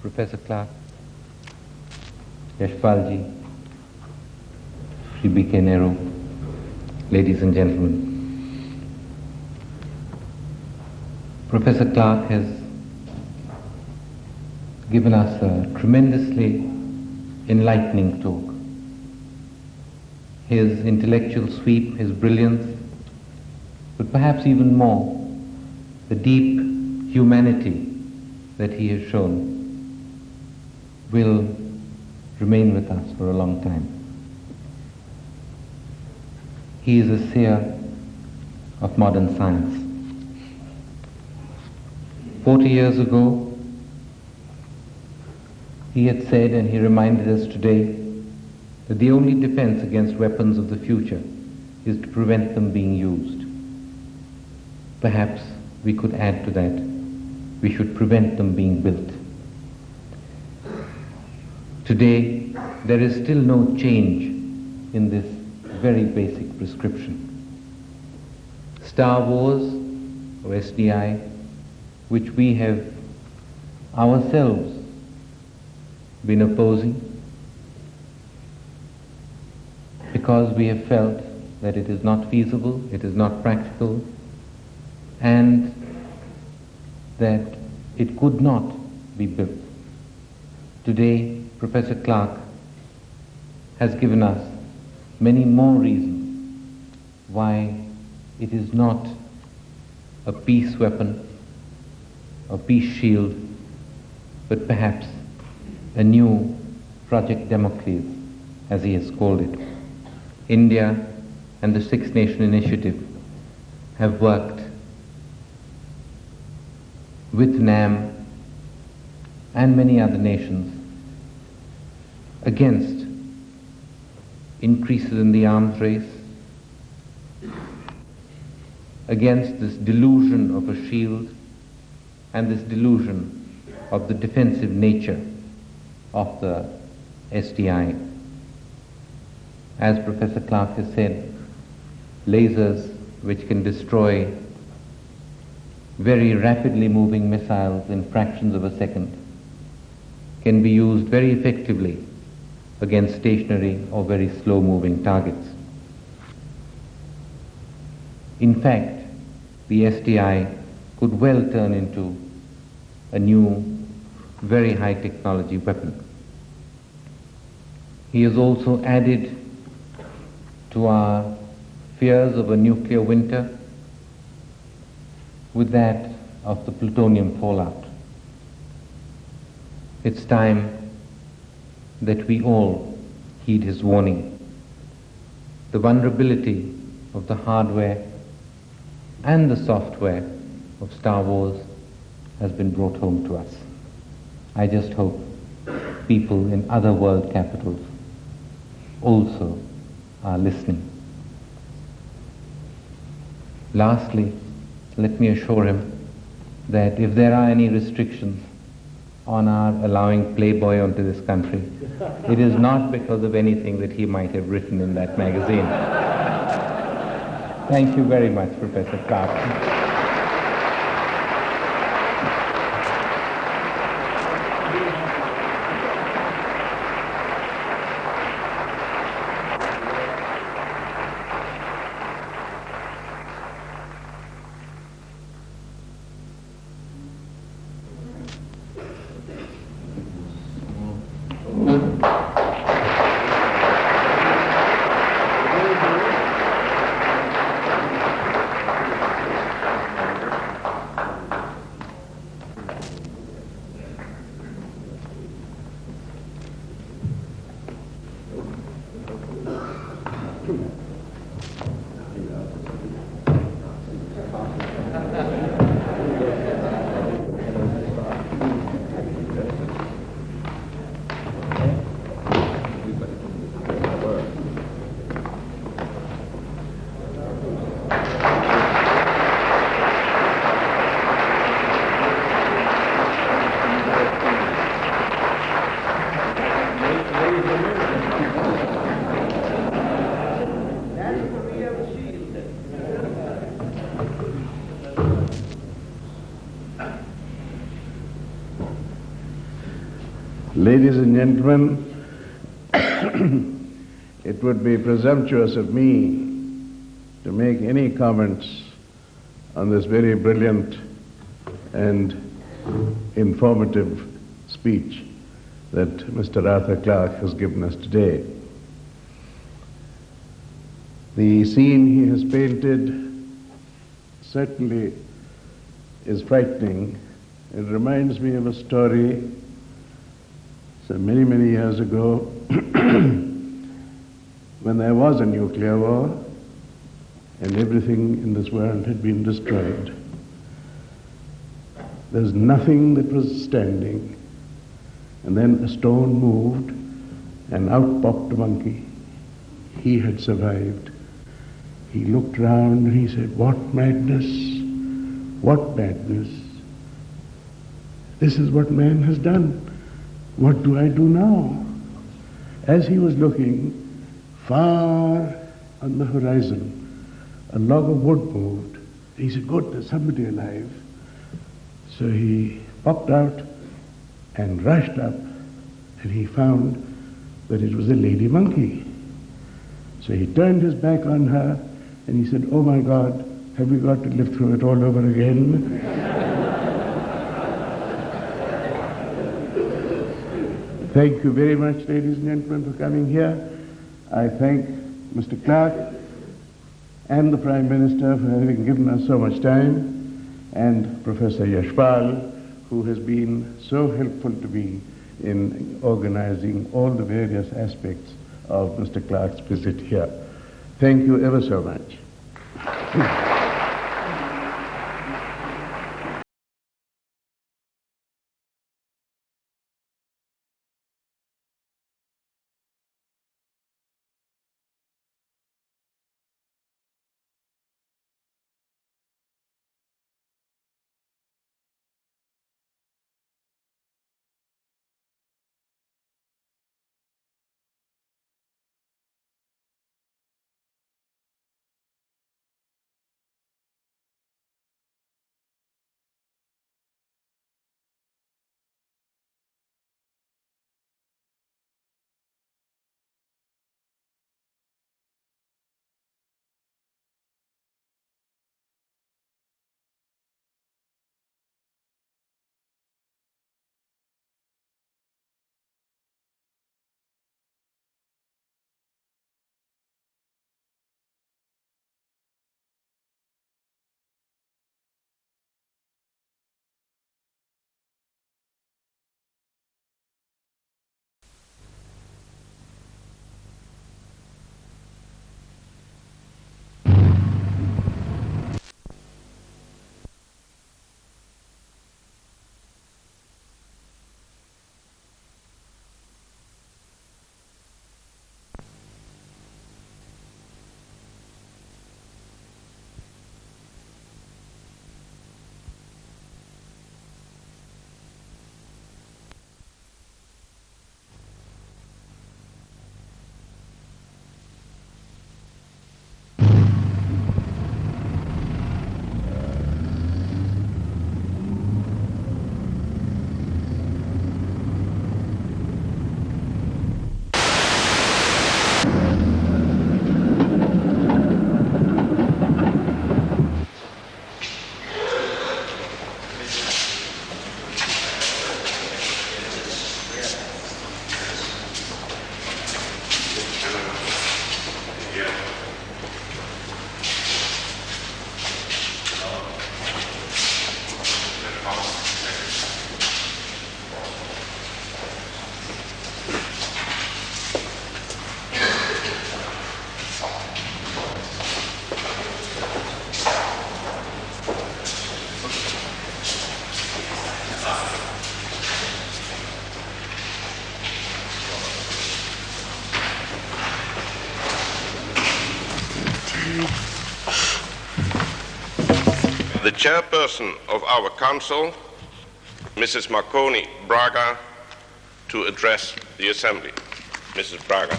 Professor Clarke, Yashpalji, Shri B.K. Nehru, ladies and gentlemen. Professor Clarke has given us a tremendously enlightening talk. His intellectual sweep, his brilliance, but perhaps even more, the deep humanity that he has shown will remain with us for a long time. He is a seer of modern science. 40 years ago, he had said, and he reminded us today, that the only defense against weapons of the future is to prevent them being used. Perhaps we could add to that, we should prevent them being built. Today, there is still no change in this very basic prescription. Star Wars, or SDI, which we have ourselves been opposing because we have felt that it is not feasible, it is not practical, and that it could not be built. Today, Professor Clarke has given us many more reasons why it is not a peace weapon, a peace shield, but perhaps a new Project Democles, as he has called it. India and the Six Nation Initiative have worked with NAM and many other nations against increases in the arms race, against this delusion of a shield and this delusion of the defensive nature of the SDI. As Professor Clarke has said, lasers which can destroy very rapidly moving missiles in fractions of a second can be used very effectively against stationary or very slow-moving targets. In fact, the SDI could well turn into a new, very high technology weapon. He has also added to our fears of a nuclear winter with that of the plutonium fallout. It's time that we all heed his warning. The vulnerability of the hardware and the software of Star Wars has been brought home to us. I just hope people in other world capitals also are listening. Lastly, let me assure him that if there are any restrictions on our allowing Playboy onto this country, it is not because of anything that he might have written in that magazine. Thank you very much, Professor Clarke. Ladies and gentlemen, it would be presumptuous of me to make any comments on this very brilliant and informative speech that Mr. Arthur Clarke has given us today. The scene he has painted certainly is frightening. It reminds me of a story many, many years ago when there was a nuclear war and everything in this world had been destroyed. There's nothing that was standing. And then a stone moved and out popped a monkey. He had survived. He looked round and he said, "What madness! What madness! This is what man has done. What do I do now?" As he was looking, far on the horizon, a log of wood moved. He said, "Good, there's somebody alive." So he popped out and rushed up, and he found that it was a lady monkey. So he turned his back on her, and he said, "Oh my God, have we got to live through it all over again?" Thank you very much, ladies and gentlemen, for coming here. I thank Mr. Clarke and the Prime Minister for having given us so much time, and Professor Yashpal, who has been so helpful to me in organizing all the various aspects of Mr. Clarke's visit here. Thank you ever so much. The chairperson of our council, Mrs. Marconi Braga, to address the assembly. Mrs. Braga.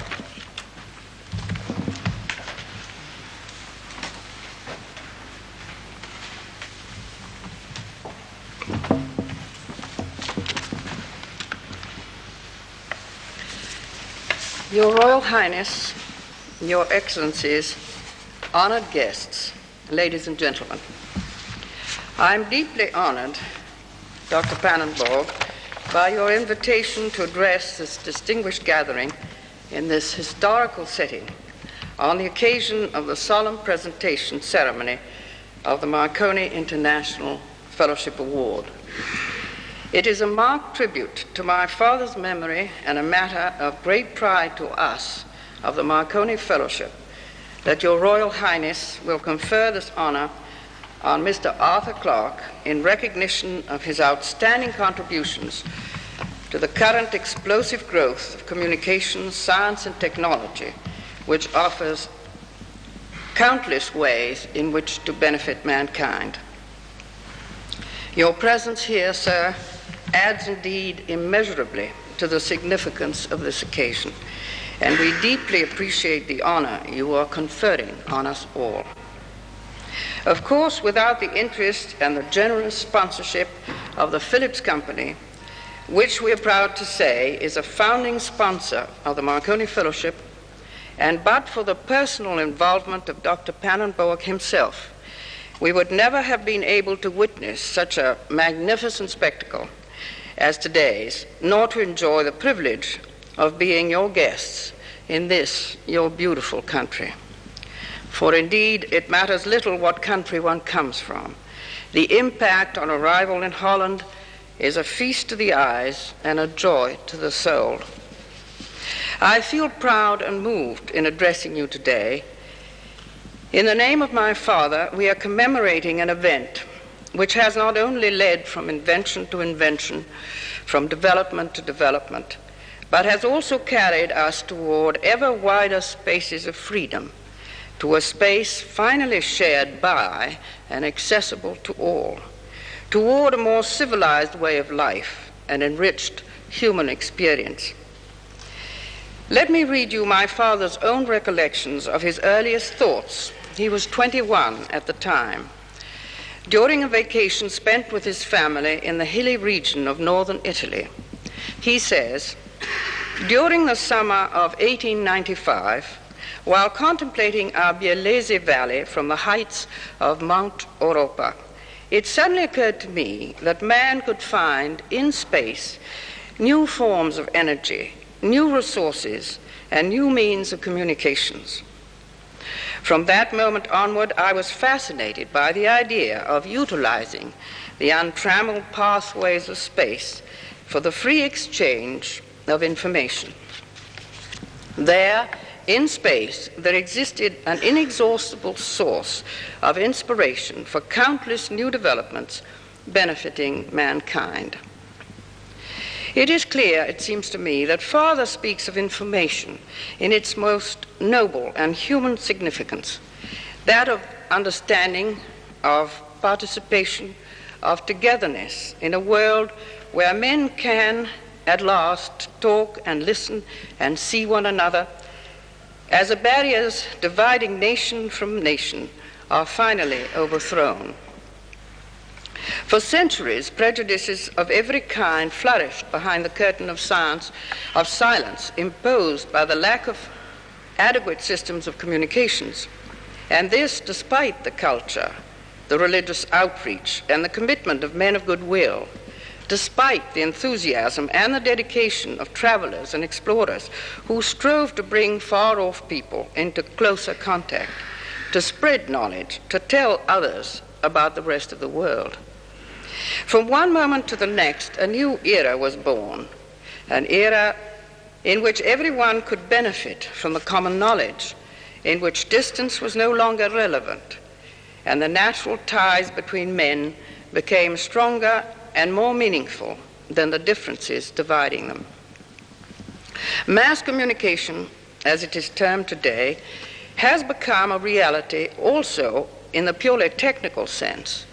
Your Royal Highness, Your Excellencies, honored guests, ladies and gentlemen, I'm deeply honored, Dr. Pannenborg, by your invitation to address this distinguished gathering in this historical setting on the occasion of the solemn presentation ceremony of the Marconi International Fellowship Award. It is a marked tribute to my father's memory and a matter of great pride to us of the Marconi Fellowship that Your Royal Highness will confer this honor on Mr. Arthur Clarke in recognition of his outstanding contributions to the current explosive growth of communications, science, and technology, which offers countless ways in which to benefit mankind. Your presence here, sir, adds indeed immeasurably to the significance of this occasion, and we deeply appreciate the honor you are conferring on us all. Of course, without the interest and the generous sponsorship of the Philips Company, which we are proud to say is a founding sponsor of the Marconi Fellowship, and but for the personal involvement of Dr. Pannenborg himself, we would never have been able to witness such a magnificent spectacle as today's, nor to enjoy the privilege of being your guests in this, your beautiful country. For indeed, it matters little what country one comes from. The impact on arrival in Holland is a feast to the eyes and a joy to the soul. I feel proud and moved in addressing you today. In the name of my father, we are commemorating an event which has not only led from invention to invention, from development to development, but has also carried us toward ever wider spaces of freedom, to a space finally shared by and accessible to all, toward a more civilized way of life and enriched human experience. Let me read you my father's own recollections of his earliest thoughts. He was 21 at the time. During a vacation spent with his family in the hilly region of northern Italy, he says, "During the summer of 1895, while contemplating our Biellese Valley from the heights of Mount Europa, it suddenly occurred to me that man could find in space new forms of energy, new resources, and new means of communications. From that moment onward, I was fascinated by the idea of utilizing the untrammeled pathways of space for the free exchange of information. There, in space, there existed an inexhaustible source of inspiration for countless new developments benefiting mankind." It is clear, it seems to me, that father speaks of information in its most noble and human significance, that of understanding, of participation, of togetherness in a world where men can at last talk and listen and see one another, as the barriers dividing nation from nation are finally overthrown. For centuries, prejudices of every kind flourished behind the curtain of silence imposed by the lack of adequate systems of communications, and this despite the culture, the religious outreach, and the commitment of men of goodwill, despite the enthusiasm and the dedication of travelers and explorers who strove to bring far-off people into closer contact, to spread knowledge, to tell others about the rest of the world. From one moment to the next, a new era was born, an era in which everyone could benefit from the common knowledge, in which distance was no longer relevant, and the natural ties between men became stronger and more meaningful than the differences dividing them. Mass communication, as it is termed today, has become a reality also in the purely technical sense,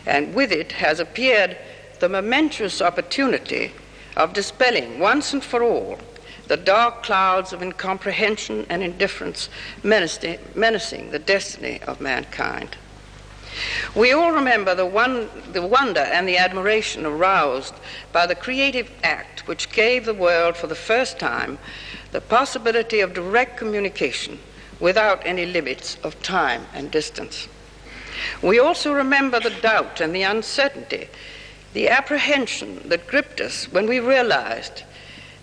and with it has appeared the momentous opportunity of dispelling once and for all the dark clouds of incomprehension and indifference menacing the destiny of mankind. We all remember the wonder and the admiration aroused by the creative act which gave the world for the first time the possibility of direct communication without any limits of time and distance. We also remember the doubt and the uncertainty, the apprehension that gripped us when we realized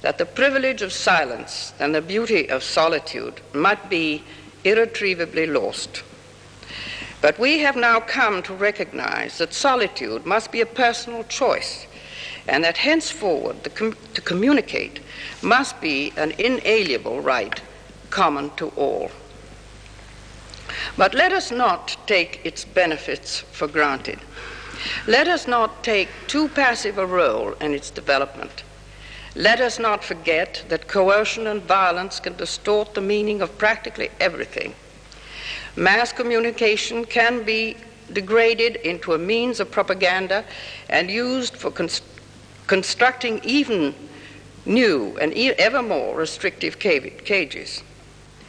that the privilege of silence and the beauty of solitude might be irretrievably lost. But we have now come to recognize that solitude must be a personal choice, and that henceforward to communicate must be an inalienable right common to all. But let us not take its benefits for granted. Let us not take too passive a role in its development. Let us not forget that coercion and violence can distort the meaning of practically everything. Mass communication can be degraded into a means of propaganda and used for constructing even new and ever more restrictive cages.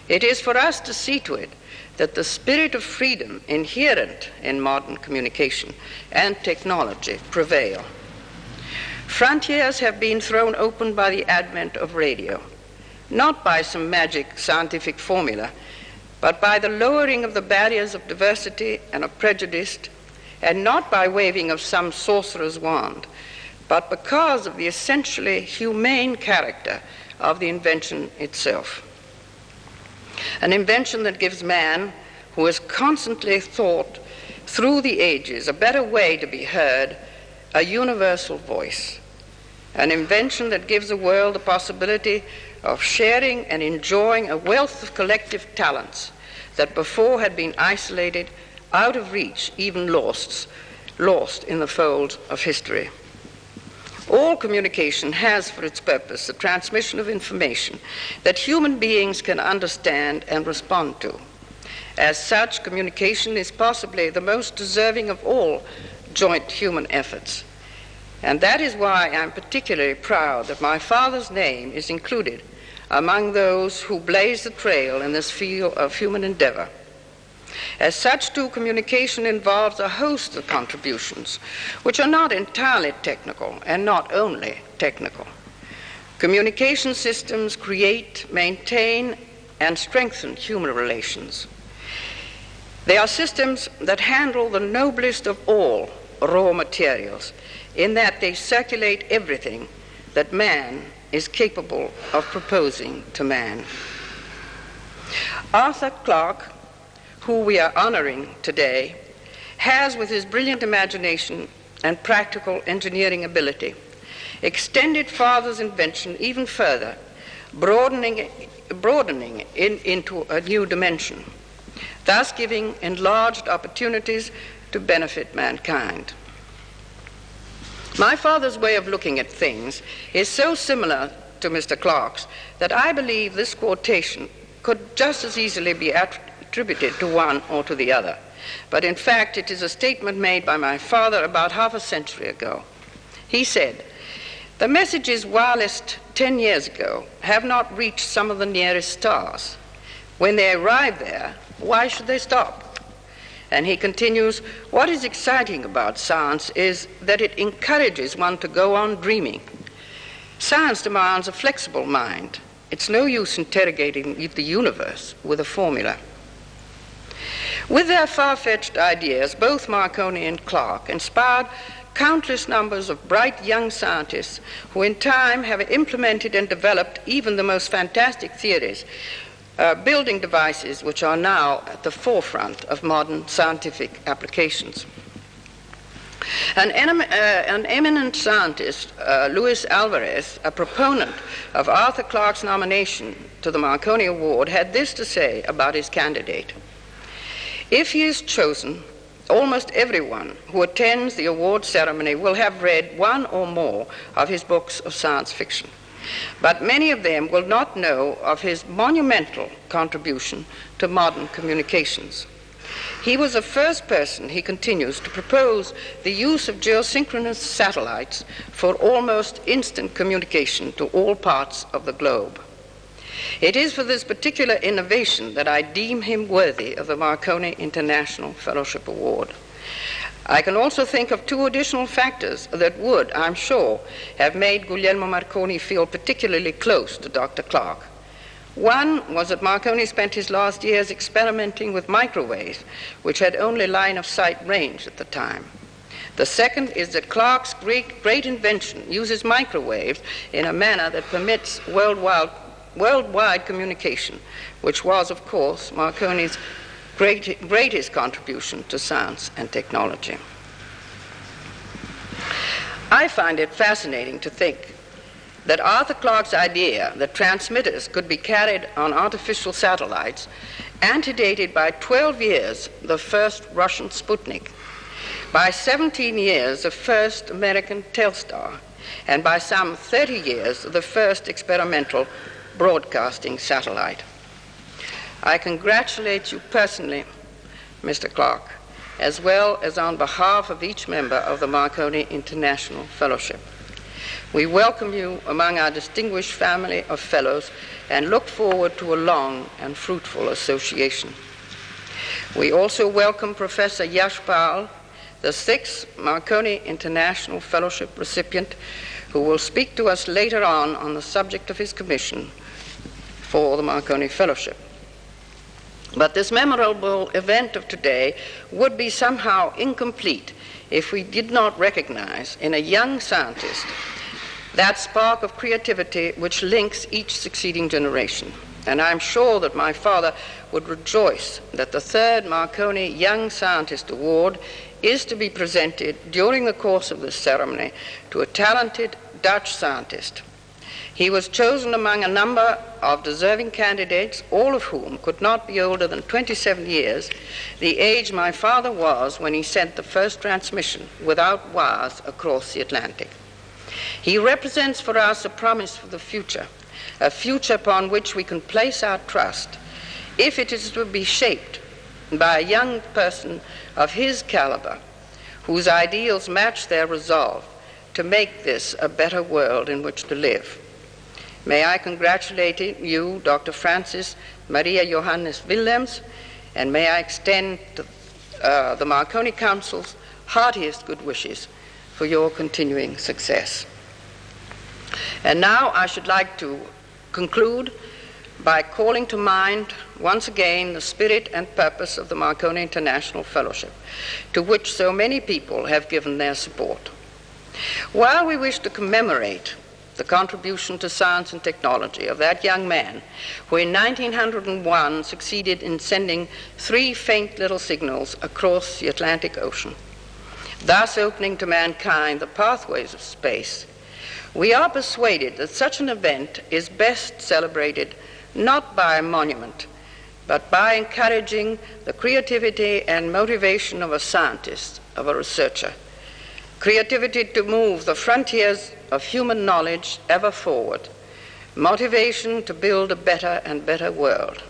It is for us to see to it that the spirit of freedom inherent in modern communication and technology prevail. Frontiers have been thrown open by the advent of radio, not by some magic scientific formula, but by the lowering of the barriers of diversity and of prejudice, and not by waving of some sorcerer's wand, but because of the essentially humane character of the invention itself. An invention that gives man, who has constantly thought through the ages a better way to be heard, a universal voice. An invention that gives the world the possibility of sharing and enjoying a wealth of collective talents that before had been isolated, out of reach, even lost in the folds of history. All communication has for its purpose the transmission of information that human beings can understand and respond to. As such, communication is possibly the most deserving of all joint human efforts. And that is why I'm particularly proud that my father's name is included among those who blaze the trail in this field of human endeavor. As such, too, communication involves a host of contributions which are not entirely technical and not only technical. Communication systems create, maintain, and strengthen human relations. They are systems that handle the noblest of all raw materials, in that they circulate everything that man is capable of proposing to man. Arthur Clarke, who we are honoring today, has, with his brilliant imagination and practical engineering ability, extended father's invention even further, broadening into a new dimension, thus giving enlarged opportunities to benefit mankind. My father's way of looking at things is so similar to Mr. Clarke's that I believe this quotation could just as easily be attributed to one or to the other. But in fact, it is a statement made by my father about half a century ago. He said, "The messages wirelessed 10 years ago have not reached some of the nearest stars. When they arrive there, why should they stop?" And he continues, "What is exciting about science is that it encourages one to go on dreaming. Science demands a flexible mind. It's no use interrogating the universe with a formula." With their far-fetched ideas, both Marconi and Clarke inspired countless numbers of bright young scientists who in time have implemented and developed even the most fantastic theories, building devices which are now at the forefront of modern scientific applications. An eminent scientist, Luis Alvarez, a proponent of Arthur Clarke's nomination to the Marconi Award, had this to say about his candidate: "If he is chosen, almost everyone who attends the award ceremony will have read one or more of his books of science fiction. But many of them will not know of his monumental contribution to modern communications. He was the first person," he continues, "to propose the use of geosynchronous satellites for almost instant communication to all parts of the globe. It is for this particular innovation that I deem him worthy of the Marconi International Fellowship Award. I can also think of two additional factors that would, I'm sure, have made Guglielmo Marconi feel particularly close to Dr. Clarke. One was that Marconi spent his last years experimenting with microwaves, which had only line-of-sight range at the time. The second is that Clarke's great invention uses microwaves in a manner that permits worldwide communication, which was, of course, Marconi's greatest contribution to science and technology. I find it fascinating to think that Arthur Clarke's idea that transmitters could be carried on artificial satellites antedated by 12 years the first Russian Sputnik, by 17 years the first American Telstar, and by some 30 years the first experimental broadcasting satellite. I congratulate you personally, Mr. Clarke, as well as on behalf of each member of the Marconi International Fellowship. We welcome you among our distinguished family of fellows and look forward to a long and fruitful association. We also welcome Professor Yashpal, the 6th Marconi International Fellowship recipient, who will speak to us later on the subject of his commission for the Marconi Fellowship. But this memorable event of today would be somehow incomplete if we did not recognize in a young scientist that spark of creativity which links each succeeding generation. And I'm sure that my father would rejoice that the 3rd Marconi Young Scientist Award is to be presented during the course of this ceremony to a talented Dutch scientist. He was chosen among a number of deserving candidates, all of whom could not be older than 27 years, the age my father was when he sent the first transmission without wires across the Atlantic. He represents for us a promise for the future, a future upon which we can place our trust if it is to be shaped by a young person of his caliber, whose ideals match their resolve to make this a better world in which to live. May I congratulate you, Dr. Francis Maria Johannes Willems, and may I extend to the Marconi Council's heartiest good wishes for your continuing success. And now I should like to conclude by calling to mind once again the spirit and purpose of the Marconi International Fellowship, to which so many people have given their support. While we wish to commemorate the contribution to science and technology of that young man who in 1901 succeeded in sending 3 faint little signals across the Atlantic Ocean, thus opening to mankind the pathways of space, we are persuaded that such an event is best celebrated not by a monument, but by encouraging the creativity and motivation of a scientist, of a researcher. Creativity to move the frontiers of human knowledge ever forward. Motivation to build a better and better world.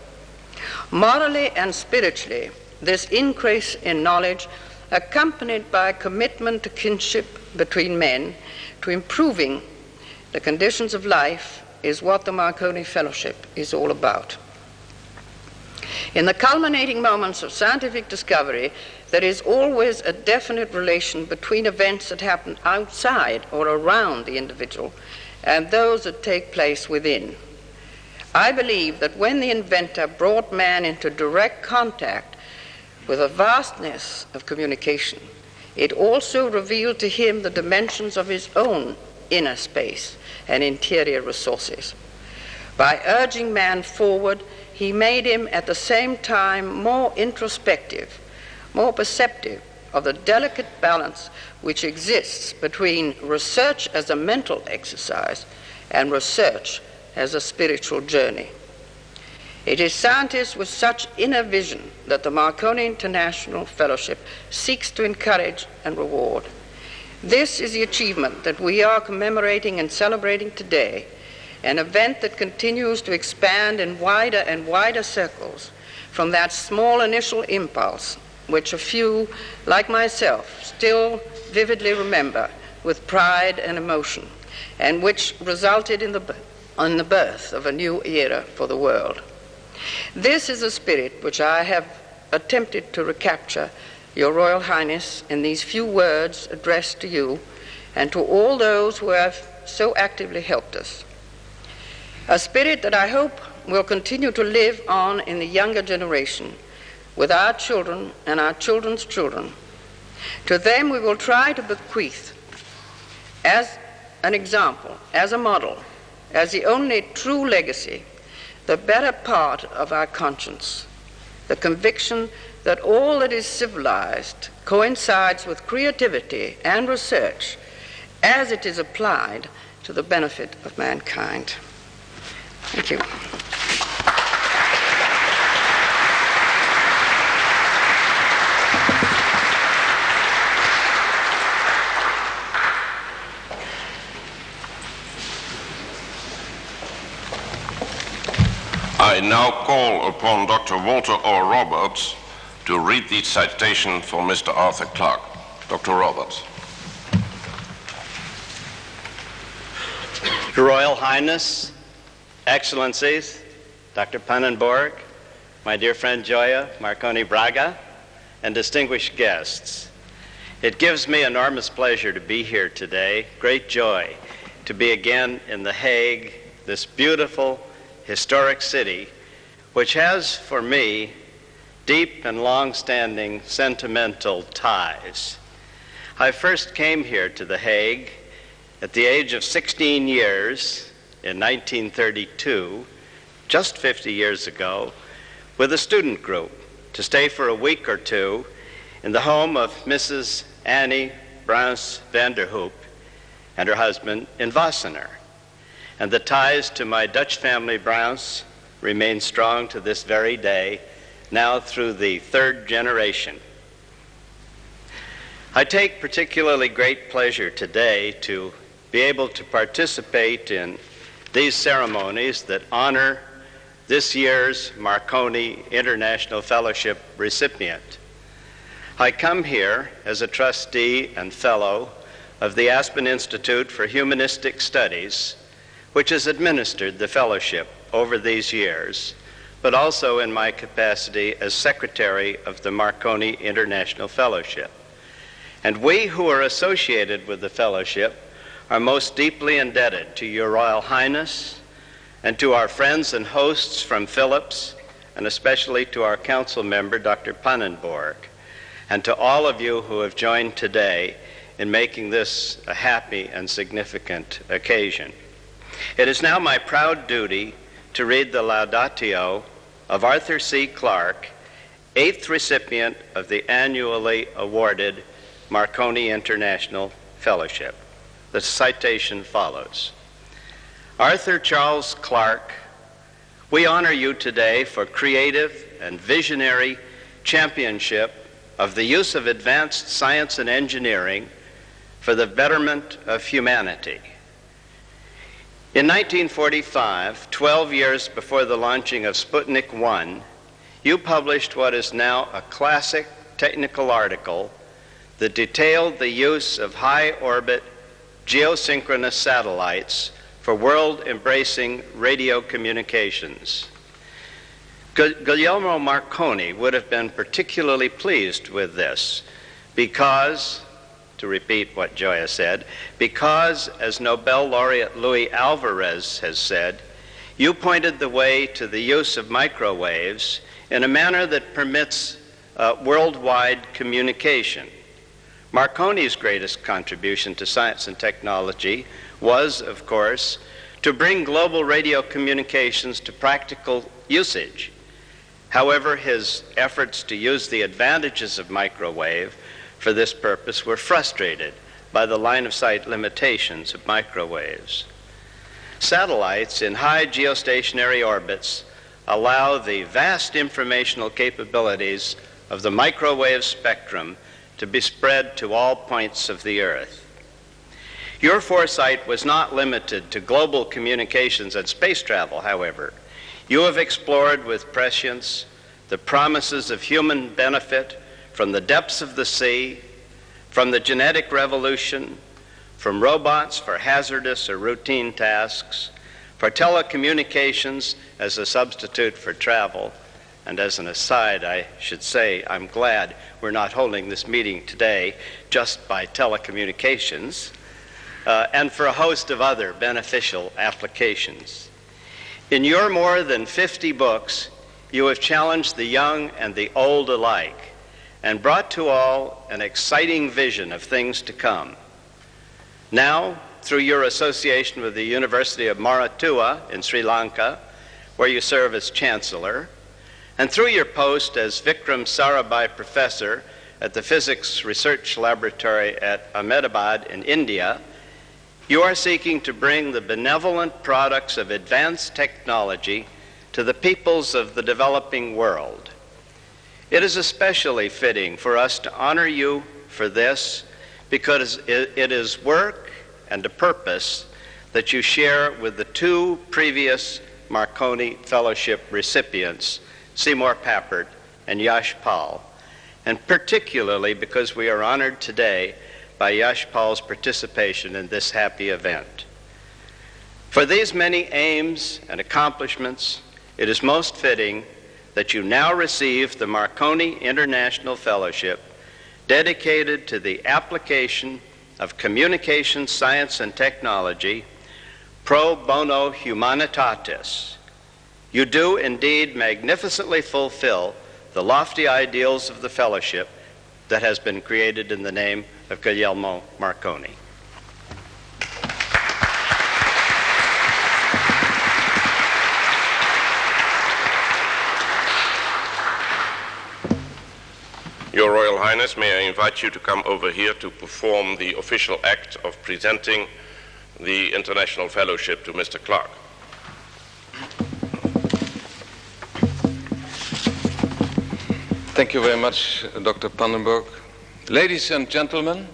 Morally and spiritually, this increase in knowledge, accompanied by a commitment to kinship between men, to improving the conditions of life, is what the Marconi Fellowship is all about. In the culminating moments of scientific discovery, there is always a definite relation between events that happen outside or around the individual and those that take place within. I believe that when the inventor brought man into direct contact with a vastness of communication, it also revealed to him the dimensions of his own inner space and interior resources. By urging man forward, he made him at the same time more introspective, more perceptive of the delicate balance which exists between research as a mental exercise and research as a spiritual journey. It is scientists with such inner vision that the Marconi International Fellowship seeks to encourage and reward. This is the achievement that we are commemorating and celebrating today, an event that continues to expand in wider and wider circles from that small initial impulse which a few, like myself, still vividly remember with pride and emotion, and which resulted in the birth of a new era for the world. This is a spirit which I have attempted to recapture, Your Royal Highness, in these few words addressed to you and to all those who have so actively helped us. A spirit that I hope will continue to live on in the younger generation with our children and our children's children. To them we will try to bequeath as an example, as a model, as the only true legacy, the better part of our conscience, the conviction that all that is civilized coincides with creativity and research as it is applied to the benefit of mankind. Thank you. I now call upon Dr. Walter O. Roberts to read the citation for Mr. Arthur Clarke. Dr. Roberts. Your Royal Highness, Excellencies, Dr. Pannenborg, my dear friend Gioia Marconi Braga, and distinguished guests. It gives me enormous pleasure to be here today, great joy to be again in The Hague, this beautiful, historic city, which has for me deep and long-standing sentimental ties. I first came here to The Hague at the age of 16 years in 1932, just 50 years ago, with a student group to stay for a week or two in the home of Mrs. Annie Bruins van der Hoop and her husband in Wassenaar. And the ties to my Dutch family Bruins remain strong to this very day, now through the third generation. I take particularly great pleasure today to be able to participate in these ceremonies that honor this year's Marconi International Fellowship recipient. I come here as a trustee and fellow of the Aspen Institute for Humanistic Studies, which has administered the fellowship over these years, but also in my capacity as secretary of the Marconi International Fellowship. And we who are associated with the fellowship are most deeply indebted to Your Royal Highness and to our friends and hosts from Philips, and especially to our council member, Dr. Pannenborg, and to all of you who have joined today in making this a happy and significant occasion. It is now my proud duty to read the laudatio of Arthur C. Clarke, 8th recipient of the annually awarded Marconi International Fellowship. The citation follows. Arthur Charles Clarke, we honor you today for creative and visionary championship of the use of advanced science and engineering for the betterment of humanity. In 1945, 12 years before the launching of Sputnik 1, you published what is now a classic technical article that detailed the use of high-orbit geosynchronous satellites for world-embracing radio communications. Guglielmo Marconi would have been particularly pleased with this because, to repeat what Gioia said, because, as Nobel laureate Luis Alvarez has said, you pointed the way to the use of microwaves in a manner that permits worldwide communication. Marconi's greatest contribution to science and technology was, of course, to bring global radio communications to practical usage. However, his efforts to use the advantages of microwave for this purpose were frustrated by the line-of-sight limitations of microwaves. Satellites in high geostationary orbits allow the vast informational capabilities of the microwave spectrum to be spread to all points of the Earth. Your foresight was not limited to global communications and space travel, however. You have explored with prescience the promises of human benefit from the depths of the sea, from the genetic revolution, from robots for hazardous or routine tasks, for telecommunications as a substitute for travel. And as an aside, I should say I'm glad we're not holding this meeting today just by telecommunications, and for a host of other beneficial applications. In your more than 50 books, you have challenged the young and the old alike and brought to all an exciting vision of things to come. Now, through your association with the University of Moratuwa in Sri Lanka, where you serve as chancellor, and through your post as Vikram Sarabhai professor at the Physics Research Laboratory at Ahmedabad in India, you are seeking to bring the benevolent products of advanced technology to the peoples of the developing world. It is especially fitting for us to honor you for this because it is work and a purpose that you share with the two previous Marconi Fellowship recipients, Seymour Papert and Yash Pal, and particularly because we are honored today by Yash Pal's participation in this happy event. For these many aims and accomplishments, it is most fitting that you now receive the Marconi International Fellowship dedicated to the application of communication science and technology pro bono humanitatis. You do indeed magnificently fulfill the lofty ideals of the fellowship that has been created in the name of Guglielmo Marconi. Your Royal Highness, may I invite you to come over here to perform the official act of presenting the International Fellowship to Mr. Clarke. Thank you very much, Dr. Pannenberg. Ladies and gentlemen,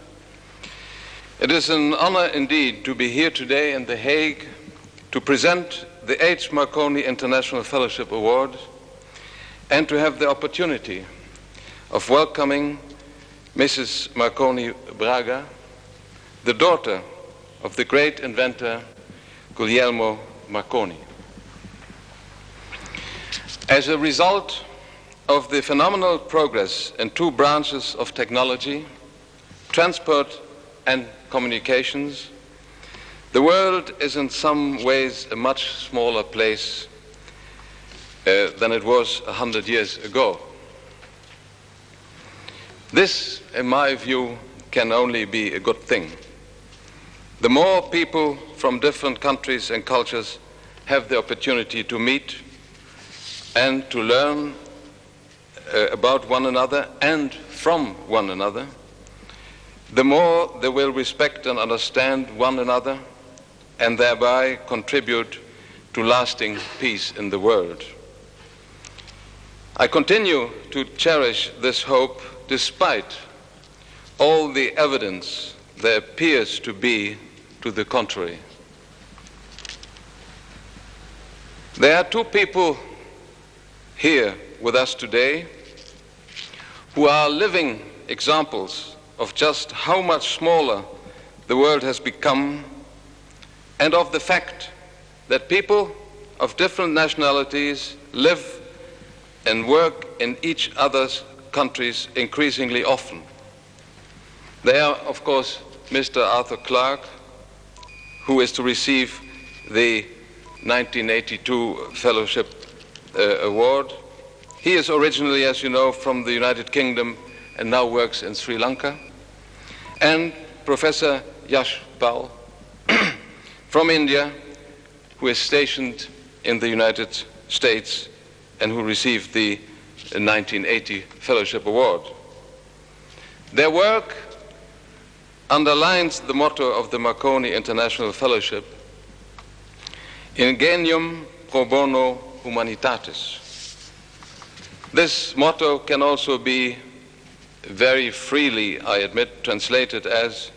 it is an honor indeed to be here today in The Hague to present the 8th Marconi International Fellowship Award and to have the opportunity of welcoming Mrs. Marconi Braga, the daughter of the great inventor Guglielmo Marconi. As a result of the phenomenal progress in two branches of technology, transport and communications, the world is in some ways a much smaller place than it was 100 years ago. This, in my view, can only be a good thing. The more people from different countries and cultures have the opportunity to meet and to learn about one another and from one another, the more they will respect and understand one another and thereby contribute to lasting peace in the world. I continue to cherish this hope despite all the evidence there appears to be to the contrary. There are two people here with us today who are living examples of just how much smaller the world has become and of the fact that people of different nationalities live and work in each other's countries increasingly often. They are, of course, Mr. Arthur Clarke, who is to receive the 1982 Fellowship Award. He is originally, as you know, from the United Kingdom and now works in Sri Lanka. And Professor Yash Pal from India, who is stationed in the United States and who received the 1980 Fellowship Award. Their work underlines the motto of the Marconi International Fellowship, Ingenium pro bono humanitatis. This motto can also be very freely, I admit, translated as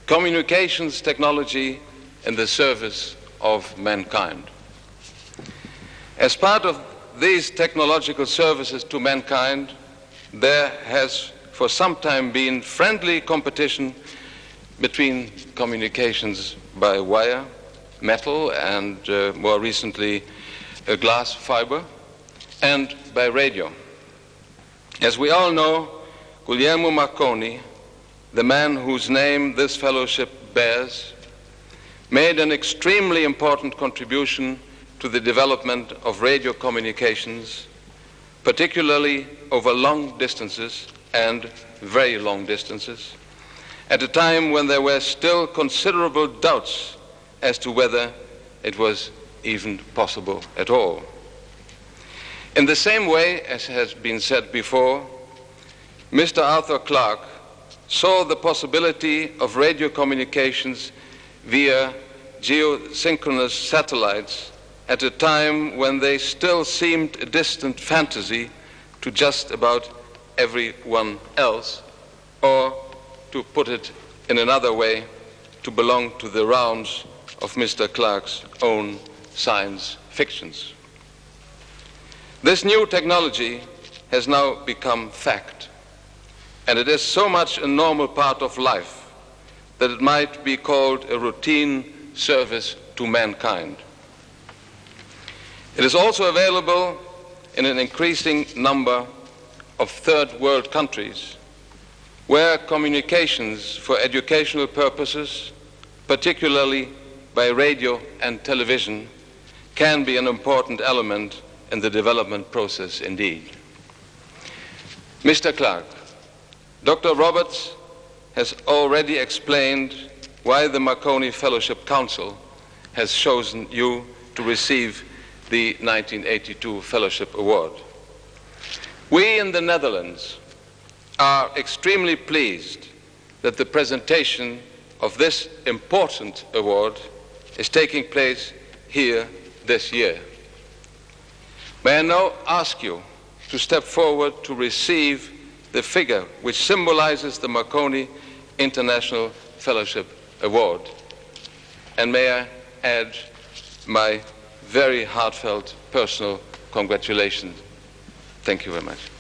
communications technology in the service of mankind. As part of these technological services to mankind, there has for some time been friendly competition between communications by wire, metal, and more recently glass fiber, and by radio. As we all know, Guglielmo Marconi, the man whose name this fellowship bears, made an extremely important contribution to the development of radio communications, particularly over long distances and very long distances, at a time when there were still considerable doubts as to whether it was even possible at all. In the same way, as has been said before, Mr. Arthur Clarke saw the possibility of radio communications via geosynchronous satellites at a time when they still seemed a distant fantasy to just about everyone else, or, to put it in another way, to belong to the realms of Mr. Clarke's own science fictions. This new technology has now become fact, and it is so much a normal part of life that it might be called a routine service to mankind. It is also available in an increasing number of third world countries where communications for educational purposes, particularly by radio and television, can be an important element in the development process indeed. Mr. Clarke, Dr. Roberts has already explained why the Marconi Fellowship Council has chosen you to receive the 1982 Fellowship Award. We in the Netherlands are extremely pleased that the presentation of this important award is taking place here this year. May I now ask you to step forward to receive the figure which symbolizes the Marconi International Fellowship Award. And may I add my very heartfelt personal congratulations. Thank you very much.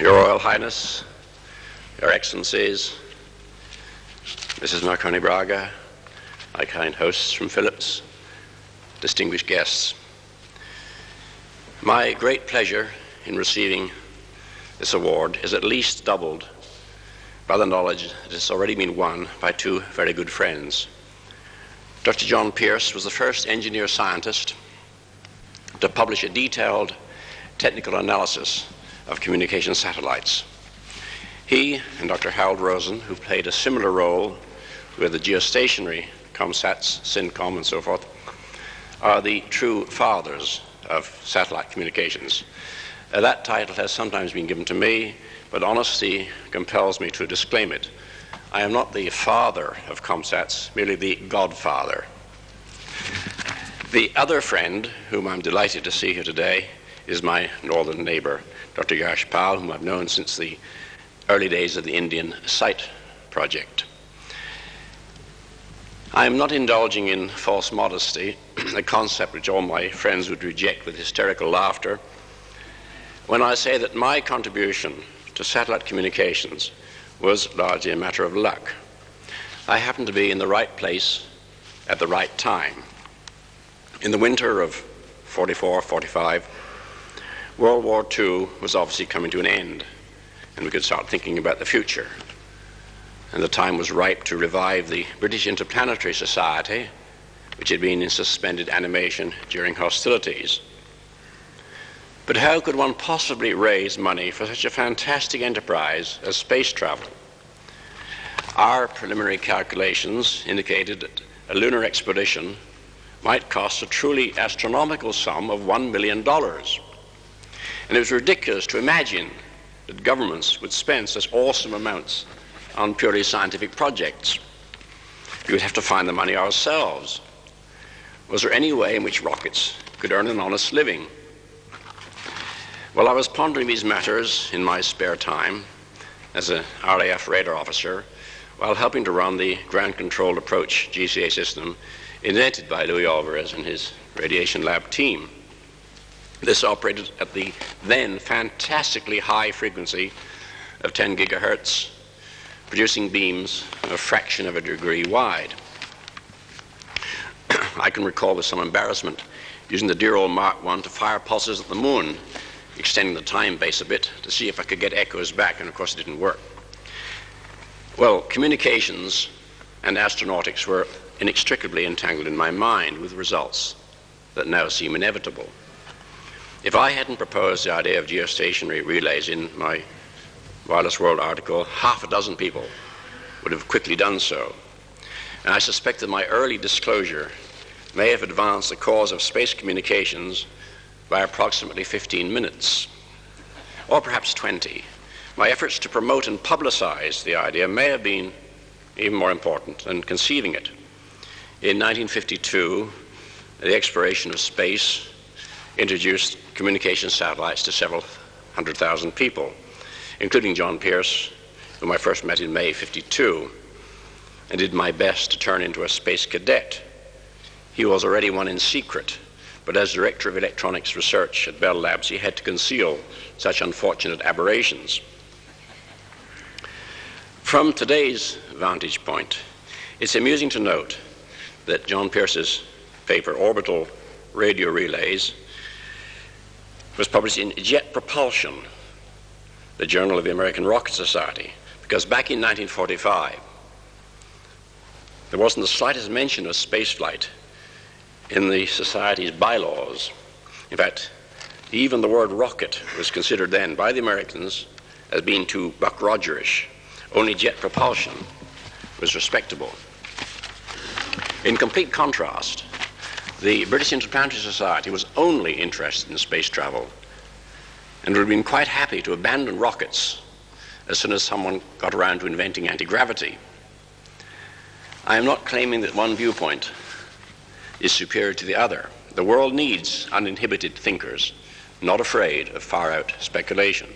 Your Royal Highness, Your Excellencies, Mrs. Marconi Braga, my kind hosts from Phillips, distinguished guests. My great pleasure in receiving this award is at least doubled by the knowledge that it's already been won by two very good friends. Dr. John Pierce was the first engineer scientist to publish a detailed technical analysis of communication satellites. He and Dr. Harold Rosen, who played a similar role with the geostationary ComSats, SYNCOM, and so forth, are the true fathers of satellite communications. That title has sometimes been given to me, but honesty compels me to disclaim it. I am not the father of ComSats, merely the godfather. The other friend, whom I'm delighted to see here today, is my northern neighbor, Dr. Yash Pal, whom I've known since the early days of the Indian Site project. I am not indulging in false modesty, a concept which all my friends would reject with hysterical laughter, when I say that my contribution to satellite communications was largely a matter of luck. I happened to be in the right place at the right time. In the winter of 44-45, World War II was obviously coming to an end, and we could start thinking about the future. And the time was ripe to revive the British Interplanetary Society, which had been in suspended animation during hostilities. But how could one possibly raise money for such a fantastic enterprise as space travel? Our preliminary calculations indicated that a lunar expedition might cost a truly astronomical sum of $1 million. And it was ridiculous to imagine that governments would spend such awesome amounts on purely scientific projects. We would have to find the money ourselves. Was there any way in which rockets could earn an honest living? Well, I was pondering these matters in my spare time as an RAF radar officer while helping to run the ground-controlled approach GCA system invented by Louis Alvarez and his radiation lab team. This operated at the then fantastically high frequency of 10 gigahertz, producing beams a fraction of a degree wide. I can recall with some embarrassment using the dear old Mark I to fire pulses at the moon, extending the time base a bit to see if I could get echoes back, and of course it didn't work. Well, communications and astronautics were inextricably entangled in my mind with results that now seem inevitable. If I hadn't proposed the idea of geostationary relays in my Wireless World article, half a dozen people would have quickly done so. And I suspect that my early disclosure may have advanced the cause of space communications by approximately 15 minutes, or perhaps 20. My efforts to promote and publicize the idea may have been even more important than conceiving it. In 1952, the exploration of space introduced communication satellites to several 100,000 people, including John Pierce, whom I first met in May '52, and did my best to turn into a space cadet. He was already one in secret, but as director of electronics research at Bell Labs, he had to conceal such unfortunate aberrations. From today's vantage point, it's amusing to note that John Pierce's paper, Orbital Radio Relays, was published in Jet Propulsion, the Journal of the American Rocket Society, because back in 1945, there wasn't the slightest mention of spaceflight in the Society's bylaws. In fact, even the word rocket was considered then by the Americans as being too Buck Rogerish. Only jet propulsion was respectable. In complete contrast, the British Interplanetary Society was only interested in space travel and would have been quite happy to abandon rockets as soon as someone got around to inventing anti-gravity. I am not claiming that one viewpoint is superior to the other. The world needs uninhibited thinkers, not afraid of far-out speculation.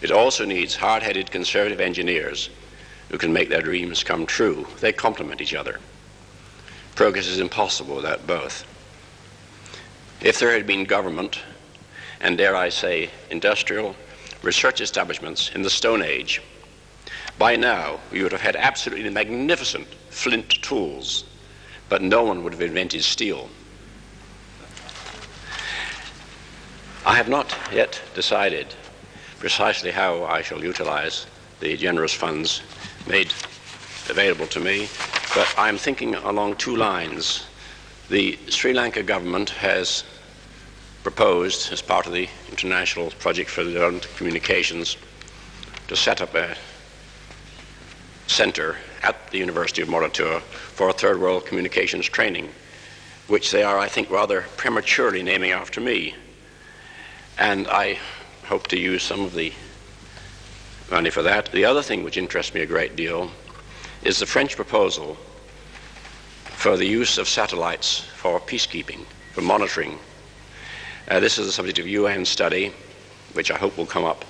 It also needs hard-headed conservative engineers who can make their dreams come true. They complement each other. Progress is impossible without both. If there had been government, and dare I say, industrial research establishments in the Stone Age, by now we would have had absolutely magnificent flint tools, but no one would have invented steel. I have not yet decided precisely how I shall utilize the generous funds made available to me, but I'm thinking along two lines. The Sri Lanka government has proposed, as part of the International Project for the Development of Communications, to set up a center at the University of Moratuwa for third world communications training, which they are, I think, rather prematurely naming after me. And I hope to use some of the money for that. The other thing which interests me a great deal is the French proposal for the use of satellites for peacekeeping, for monitoring. This is the subject of UN study, which I hope will come up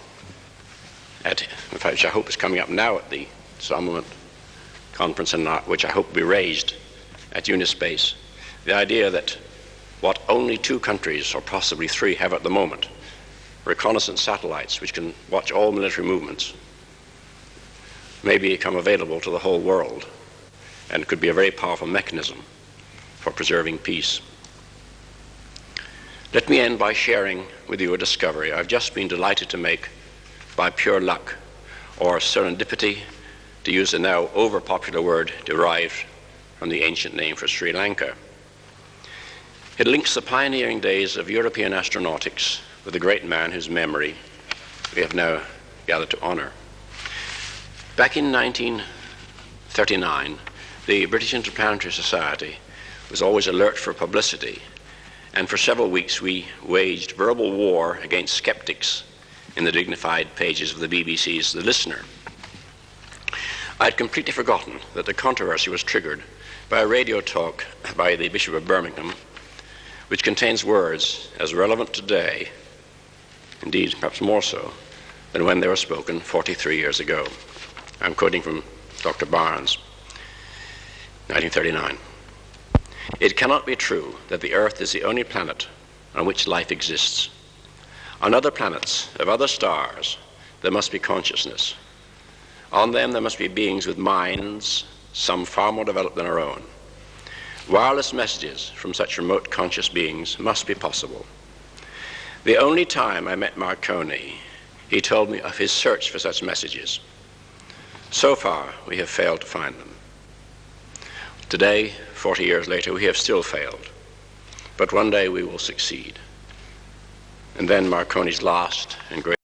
in fact, which I hope is coming up now at the Disarmament Conference, and which I hope will be raised at Unispace. The idea that what only 2 countries, or possibly 3, have at the moment, reconnaissance satellites which can watch all military movements, may become available to the whole world, and could be a very powerful mechanism for preserving peace. Let me end by sharing with you a discovery I've just been delighted to make by pure luck, or serendipity, to use the now over-popular word derived from the ancient name for Sri Lanka. It links the pioneering days of European astronautics with a great man whose memory we have now gathered to honor. Back in 1939, the British Interplanetary Society was always alert for publicity, and for several weeks we waged verbal war against skeptics in the dignified pages of the BBC's The Listener. I had completely forgotten that the controversy was triggered by a radio talk by the Bishop of Birmingham, which contains words as relevant today, indeed perhaps more so, than when they were spoken 43 years ago. I'm quoting from Dr. Barnes, 1939. It cannot be true that the Earth is the only planet on which life exists. On other planets of other stars, there must be consciousness. On them, there must be beings with minds, some far more developed than our own. Wireless messages from such remote conscious beings must be possible. The only time I met Marconi, he told me of his search for such messages. So far, we have failed to find them. Today, 40 years later, we have still failed. But one day we will succeed. And then Marconi's last and great